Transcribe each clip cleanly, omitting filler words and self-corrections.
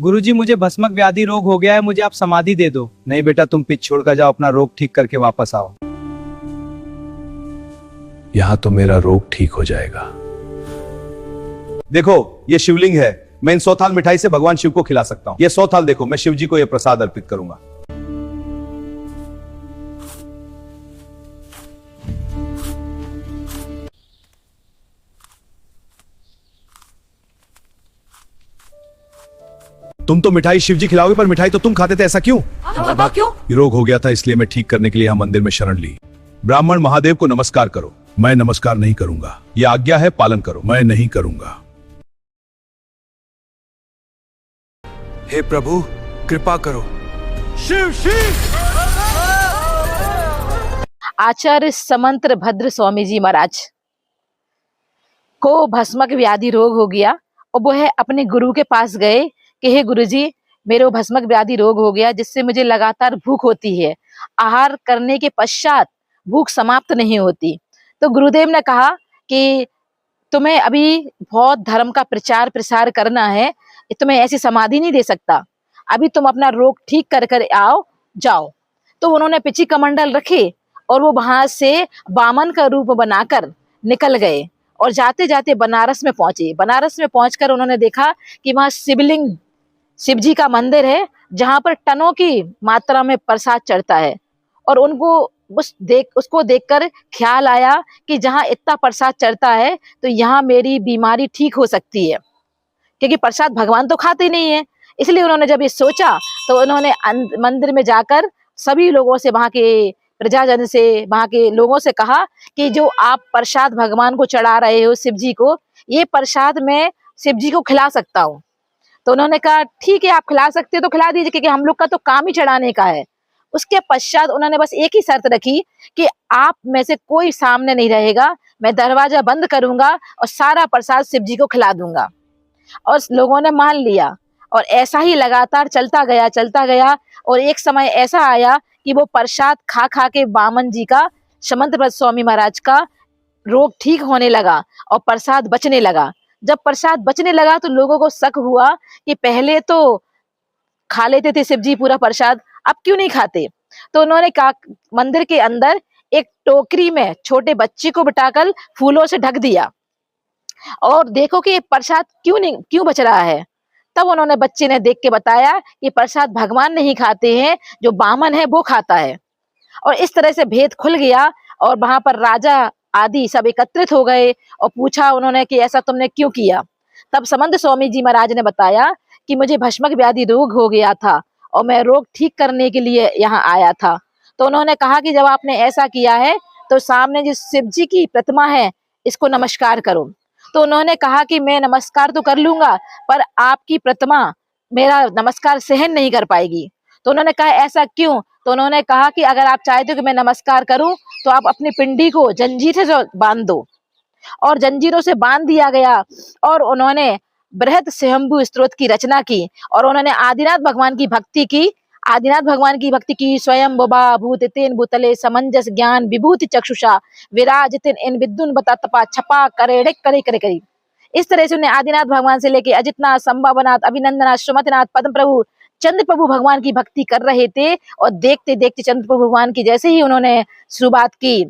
गुरुजी मुझे भस्मक व्याधि रोग हो गया है, मुझे आप समाधि दे दो। नहीं बेटा, तुम पिच छोड़ कर जाओ, अपना रोग ठीक करके वापस आओ। यहाँ तो मेरा रोग ठीक हो जाएगा। देखो ये शिवलिंग है, मैं इन 100 थाल मिठाई से भगवान शिव को खिला सकता हूँ। ये 100 थाल देखो, मैं शिव जी को ये प्रसाद अर्पित करूंगा। तुम तो मिठाई शिव जी खिलाओगे, पर मिठाई तो तुम खाते थे, ऐसा क्यों? क्यों? ये रोग हो गया था, इसलिए मैं ठीक करने के लिए यहाँ मंदिर में शरण ली। ब्राह्मण महादेव को नमस्कार करो। मैं नमस्कार नहीं करूंगा, यह आज्ञा है, पालन करो। मैं नहीं करूंगा। हे प्रभु कृपा करो। शिव शिव। आचार्य समंत भद्र स्वामी जी महाराज को भस्मक व्याधि रोग हो गया और वो है अपने गुरु के पास गए कि हे गुरुजी, मेरे भस्मक व्याधि रोग हो गया, जिससे मुझे लगातार भूख होती है। आहार करने के पश्चात भूख समाप्त नहीं होती। तो गुरुदेव ने कहा कि तुम्हें अभी बहुत धर्म का प्रचार प्रसार करना है, तुम्हें ऐसी समाधि नहीं दे सकता। अभी तुम अपना रोग ठीक कर कर आओ, जाओ। तो उन्होंने पिची कमंडल रखे और वो वहां से बामन का रूप बनाकर निकल गए और जाते जाते बनारस में पहुंचे। बनारस में पहुंचकर उन्होंने देखा कि वहां शिवलिंग शिव जी का मंदिर है, जहां पर टनों की मात्रा में प्रसाद चढ़ता है। और उनको उसको देखकर ख्याल आया कि जहां इतना प्रसाद चढ़ता है तो यहाँ मेरी बीमारी ठीक हो सकती है, क्योंकि प्रसाद भगवान तो खाते नहीं है। इसलिए उन्होंने जब ये सोचा तो उन्होंने मंदिर में जाकर सभी लोगों से, वहां के प्रजाजन से, वहां के लोगों से कहा कि जो आप प्रसाद भगवान को चढ़ा रहे हो शिव जी को, ये प्रसाद मैं शिव जी को खिला सकता हूँ। तो उन्होंने कहा ठीक है, आप खिला सकते हो तो खिला दीजिए, क्योंकि हम लोग का तो काम ही चढ़ाने का है। उसके पश्चात उन्होंने बस एक ही शर्त रखी कि आप में से कोई सामने नहीं रहेगा, मैं दरवाजा बंद करूंगा और सारा प्रसाद शिव जी को खिला दूंगा। और लोगों ने मान लिया और ऐसा ही लगातार चलता गया। और एक समय ऐसा आया कि वो प्रसाद खा खा के बामन जी का, समंत भद्र स्वामी महाराज का रोग ठीक होने लगा और प्रसाद बचने लगा। जब प्रसाद बचने लगा तो लोगों को शक हुआ कि पहले तो खा लेते थे शिव जी पूरा प्रसाद, अब क्यों नहीं खाते। तो उन्होंने कहा मंदिर के अंदर एक टोकरी में छोटे बच्चे को बिठाकर फूलों से ढक दिया और देखो कि प्रसाद क्यों बच रहा है। तब उन्होंने, बच्चे ने देख के बताया कि प्रसाद भगवान नहीं खाते हैं, जो बामन है वो खाता है। और इस तरह से भेद खुल गया और वहां पर राजा आदि सब एकत्रित हो गए और पूछा उन्होंने कि ऐसा तुमने क्यों किया। तब समंत स्वामी जी महाराज ने बताया कि मुझे भस्मक व्याधि रोग हो गया था और मैं रोग ठीक करने के लिए यहाँ आया था। तो उन्होंने कहा कि जब आपने ऐसा किया है तो सामने जो शिव जी की प्रतिमा है इसको नमस्कार करो। तो उन्होंने कहा कि मैं नमस्कार तो कर लूंगा, पर आपकी प्रतिमा मेरा नमस्कार सहन नहीं कर पाएगी। तो उन्होंने कहा ऐसा क्यों। तो उन्होंने कहा कि अगर आप चाहते हो कि मैं नमस्कार करूं तो आप अपनी पिंडी को जंजीर से बांध दो। और जंजीरों से बांध दिया गया और उन्होंने बृहद स्वयंभू स्तोत्र की रचना की और उन्होंने आदिनाथ भगवान की भक्ति की। आदिनाथ भगवान की भक्ति की। स्वयं बुबा भूत तेन भूतले समंजस ज्ञान विभूति चक्षुषा विराजितिन इन विद्युन बता तपा छपा करे करे करे करी। इस तरह से उन्हें आदिनाथ भगवान से लेके अजितनाथ, संभावनाथ, अभिनंदनाथ, सुमतिनाथ, पद्म प्रभु, चंद्र प्रभु भगवान की भक्ति कर रहे थे। और देखते देखते चंद्र प्रभु भगवान की जैसे ही उन्होंने शुरुआत की,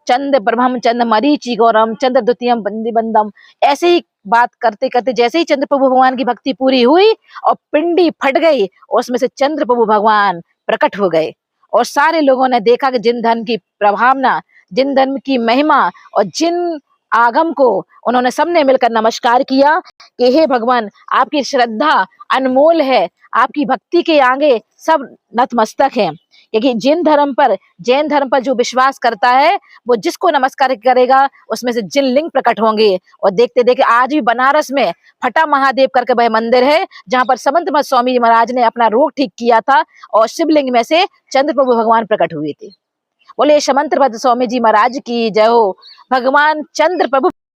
चंद्र प्रभम चंद्र मरीचि गौरम चंद्र द्वितीयम बंदी बंदम, ऐसे ही बात करते करते जैसे ही चंद्र प्रभु भगवान की भक्ति पूरी हुई और पिंडी फट गई, उसमें से चंद्र प्रभु भगवान प्रकट हो गए। और सारे लोगों ने देखा कि जिन धर्म की प्रभावना, जिन धर्म की महिमा और जिन आगम को उन्होंने सबने मिलकर नमस्कार किया कि हे भगवान, आपकी श्रद्धा अनमोल है, आपकी भक्ति के आगे सब नतमस्तक हैं। क्योंकि जैन धर्म पर जो विश्वास करता है वो जिसको नमस्कार करेगा उसमें से जिन लिंग प्रकट होंगे। और देखते देखते आज भी बनारस में फटा महादेव करके वह मंदिर है जहां पर समंत भद्र स्वामी महाराज ने अपना रोग ठीक किया था और शिवलिंग में से चंद्र प्रभु भगवान प्रकट हुए थे। बोले समंत भद्र स्वामी जी महाराज की जय हो। भगवान चंद्र प्रभु